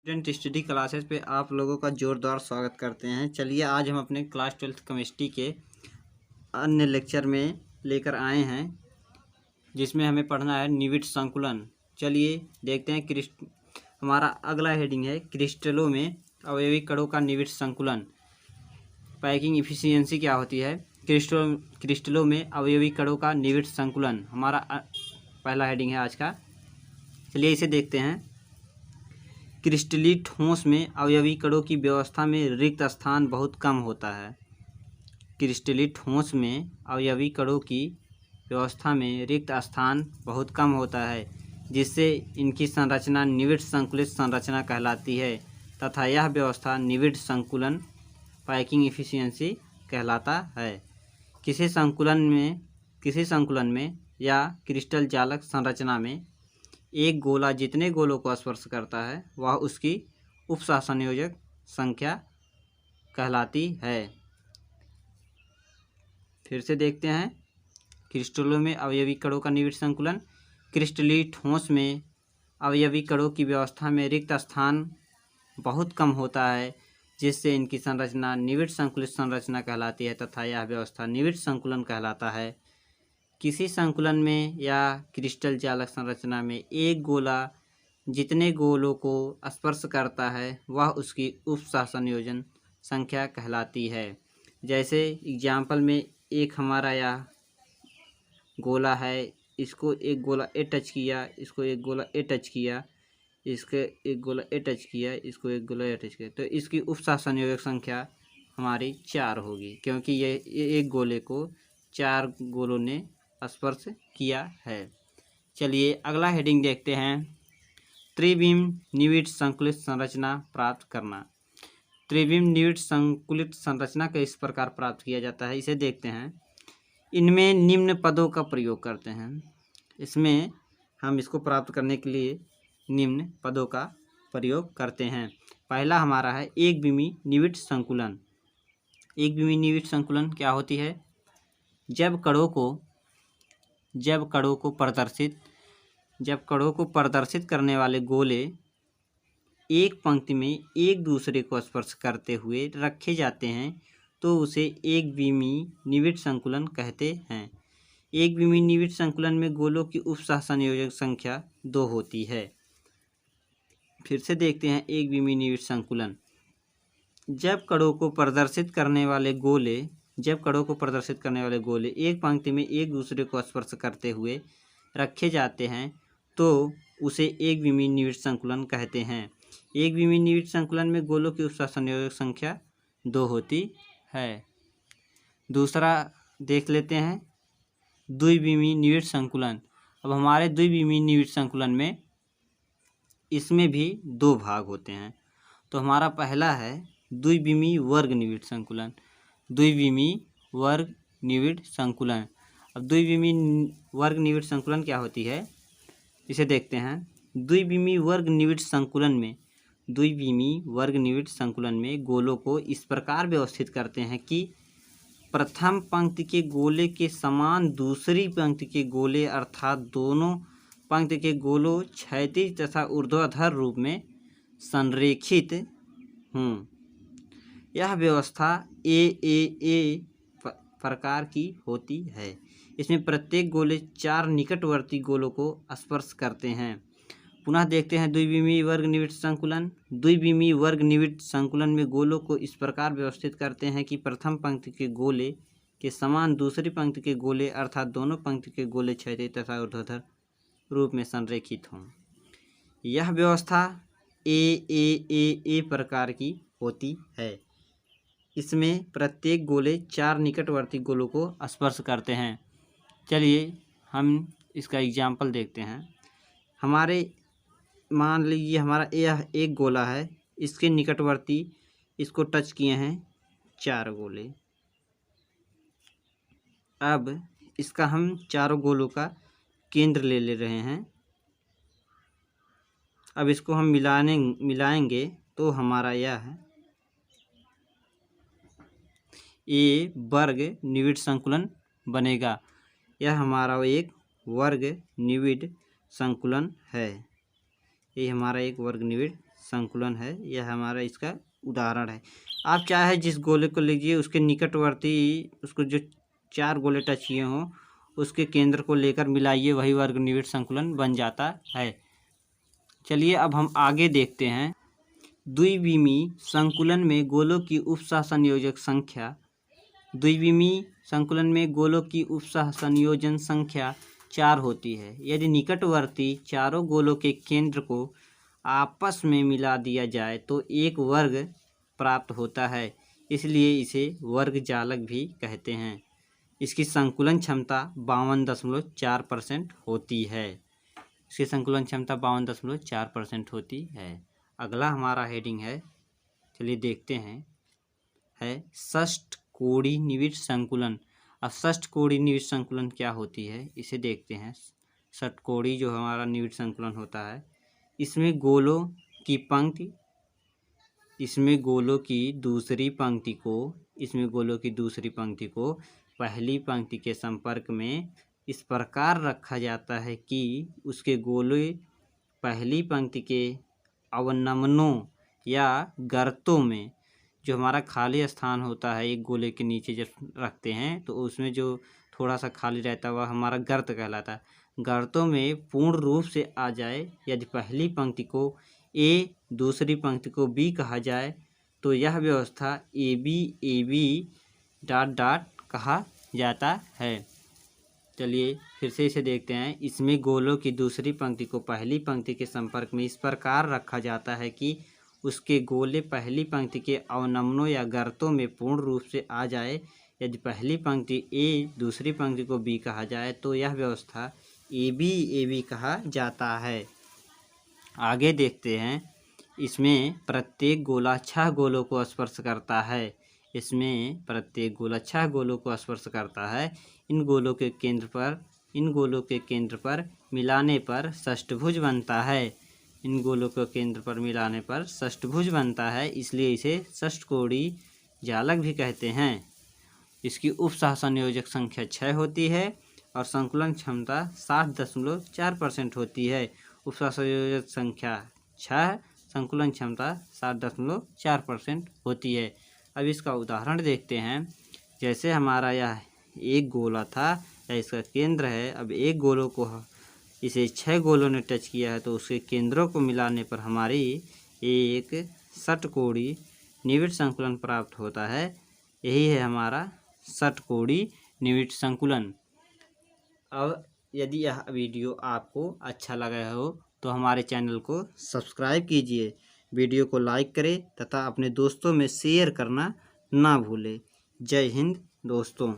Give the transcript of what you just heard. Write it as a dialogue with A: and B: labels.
A: Student study classes पे आप लोगों का जोरदार स्वागत करते हैं। चलिए आज हम अपने क्लास 12th केमिस्ट्री के अन्य लेक्चर में लेकर आए हैं, जिसमें हमें पढ़ना है निविड संकुलन। चलिए देखते हैं। हमारा अगला हेडिंग है क्रिस्टलों में अवयवी कणों का निविड संकुलन। पैकिंग इफिशियंसी क्या होती है? क्रिस्टलों में अवयवी कणों का निविड संकुलन हमारा पहला हेडिंग है आज का। चलिए इसे देखते हैं। क्रिस्टलीय ठोस में अवयवी कणों की व्यवस्था में रिक्त स्थान बहुत कम होता है। क्रिस्टलीय ठोस में अवयवी कणों की व्यवस्था में रिक्त स्थान बहुत कम होता है, जिससे इनकी संरचना निविड संकुलित संरचना कहलाती है तथा यह व्यवस्था निविड संकुलन पैकिंग इफिशियंसी कहलाता है। किसी संकुलन में या क्रिस्टल जालक संरचना में एक गोला जितने गोलों को स्पर्श करता है वह उसकी उपसहसंयोजक संख्या कहलाती है। फिर से देखते हैं क्रिस्टलों में अवयवी कणों का निविड संकुलन। क्रिस्टलीय ठोस में अवयवी कणों की व्यवस्था में रिक्त स्थान बहुत कम होता है, जिससे इनकी संरचना निविड संकुलित संरचना कहलाती है तथा यह व्यवस्था निविड संकुलन कहलाता है। किसी संकुलन में या क्रिस्टल जालक संरचना में एक गोला जितने गोलों को स्पर्श करता है वह उसकी उपसहसंयोजन संख्या कहलाती है। जैसे एग्जाम्पल में एक हमारा यह गोला है, इसको एक गोला ए टच किया, इसको एक गोला ए टच किया, इसके एक गोला ए टच किया, इसको एक गोला ए टच किया, तो इसकी उपसहसंयोजक संख्या हमारी 4 होगी, क्योंकि ये एक गोले को 4 गोलों ने स्पर्श किया है। चलिए अगला हेडिंग देखते हैं। त्रिविम निविड संकुलित संरचना प्राप्त करना। त्रिविम निविड संकुलित संरचना को इस प्रकार प्राप्त किया जाता है, इसे देखते हैं। इनमें निम्न पदों का प्रयोग करते हैं। इसमें हम इसको प्राप्त करने के लिए निम्न पदों का प्रयोग करते हैं। पहला हमारा है एक विमी निविड संकुलन। एक विमी निविड संकुलन क्या होती है? जब कणों को प्रदर्शित करने वाले गोले एक पंक्ति में एक दूसरे को स्पर्श करते हुए रखे जाते हैं तो उसे एक विमी निविड संकुलन कहते हैं। एक विमी निविड संकुलन में गोलों की उपसहसंयोजक संख्या 2 होती है। फिर से देखते हैं एक विमी निविड संकुलन। जब कणों को प्रदर्शित करने वाले गोले एक पंक्ति में एक दूसरे को स्पर्श करते हुए रखे जाते हैं तो उसे एक विमी निविड संकुलन कहते हैं। एक विमी निविड संकुलन में गोलों की उपसहसंयोजक संख्या 2 होती है। दूसरा देख लेते हैं द्विविमी निविड संकुलन। अब हमारे द्विविमी निविड संकुलन में इसमें भी 2 भाग होते हैं। तो हमारा पहला है द्विविमी वर्ग निविड संकुलन। द्विविमी वर्ग निविड संकुलन। अब द्विविमी वर्ग निविड संकुलन क्या होती है, इसे देखते हैं। द्विविमी वर्ग निविड संकुलन में गोलों को इस प्रकार व्यवस्थित करते हैं कि प्रथम पंक्ति के गोले के समान दूसरी पंक्ति के गोले अर्थात दोनों पंक्ति के गोलों क्षैतिज तथा ऊर्ध्वाधर रूप में संरेखित हों। यह व्यवस्था ए प्रकार की होती है। इसमें प्रत्येक गोले 4 निकटवर्ती गोलों को स्पर्श करते हैं। पुनः देखते हैं द्विविमी वर्ग निविड संकुलन। द्विविमी वर्ग निविड संकुलन में गोलों को इस प्रकार व्यवस्थित करते हैं कि प्रथम पंक्ति के गोले के समान दूसरी पंक्ति के गोले अर्थात दोनों पंक्ति के गोले क्षैतिज तथा ऊर्ध्वाधर रूप में संरेखित हों। यह व्यवस्था ए प्रकार की होती है। इसमें प्रत्येक गोले 4 निकटवर्ती गोलों को स्पर्श करते हैं। चलिए हम इसका एग्जाम्पल देखते हैं। मान लीजिए हमारा यह एक गोला है, इसके निकटवर्ती इसको टच किए हैं 4 गोले। अब इसका हम 4 गोलों का केंद्र ले रहे हैं। अब इसको हम मिलाएंगे तो हमारा यह है ए वर्ग निविड संकुलन बनेगा। यह हमारा एक वर्ग निविड संकुलन है। ये हमारा एक वर्ग निविड संकुलन है, यह हमारा इसका उदाहरण है। आप चाहे जिस गोले को लीजिए उसके निकटवर्ती उसको जो 4 गोले टच किए हों उसके केंद्र को लेकर मिलाइए, वही वर्ग निविड़ संकुलन बन जाता है। चलिए अब हम आगे देखते हैं। द्विविमीय संकुलन में गोलों की उपसहसंयोजक संख्या द्विविमीय संकुलन में गोलों की उपसहसंयोजन संख्या 4 होती है। यदि निकटवर्ती चारों गोलों के केंद्र को आपस में मिला दिया जाए तो एक वर्ग प्राप्त होता है, इसलिए इसे वर्ग जालक भी कहते हैं। इसकी संकुलन क्षमता 52.4% होती है। इसकी संकुलन क्षमता 52.4% होती है। अगला हमारा हेडिंग है, चलिए देखते हैं, है षष्ठ कोणीय निविड़ संकुलन। अब षष्ठ कोणीय निविड़ संकुलन क्या होती है इसे देखते हैं। षटकोणीय जो हमारा निविड़ संकुलन होता है, इसमें गोलों की पंक्ति, इसमें गोलों की दूसरी पंक्ति को पहली पंक्ति के संपर्क में इस प्रकार रखा जाता है कि उसके गोले पहली पंक्ति के अवनमनों या गर्तों में, जो हमारा खाली स्थान होता है एक गोले के नीचे जब रखते हैं तो उसमें जो थोड़ा सा खाली रहता है वह हमारा गर्त कहलाता है। गर्तों में पूर्ण रूप से आ जाए। यदि पहली पंक्ति को ए दूसरी पंक्ति को बी कहा जाए तो यह व्यवस्था ए बी ... कहा जाता है। चलिए फिर से इसे देखते हैं। इसमें गोलों की दूसरी पंक्ति को पहली पंक्ति के संपर्क में इस प्रकार रखा जाता है कि उसके गोले पहली पंक्ति के अवनमनों या गर्तों में पूर्ण रूप से आ जाए। यदि पहली पंक्ति ए दूसरी पंक्ति को बी कहा जाए तो यह व्यवस्था ए बी कहा जाता है। आगे देखते हैं। इसमें प्रत्येक गोला 6 गोलों को स्पर्श करता है। इसमें प्रत्येक गोला 6 गोलों को स्पर्श करता है। इन गोलों के केंद्र पर मिलाने पर षष्ठभुज बनता है। इन गोलों के केंद्र पर मिलाने पर षष्ठभुज बनता है, इसलिए इसे षष्ठकोणीय जालक भी कहते हैं। इसकी उपसहसंयोजक संख्या 6 होती है और संकुलन क्षमता 60.4% होती है। उपसहसंयोजक संख्या 6, संकुलन क्षमता 60.4% होती है। अब इसका उदाहरण देखते हैं। जैसे हमारा यह एक गोला था या इसका केंद्र है, अब एक गोलों को इसे 6 गोलों ने टच किया है तो उसके केंद्रों को मिलाने पर हमारी एक षटकोणीय निविड़ संकुलन प्राप्त होता है। यही है हमारा षटकोणीय निविड़ संकुलन। अब यदि यह वीडियो आपको अच्छा लगा हो तो हमारे चैनल को सब्सक्राइब कीजिए, वीडियो को लाइक करें तथा अपने दोस्तों में शेयर करना ना भूलें। जय हिंद दोस्तों।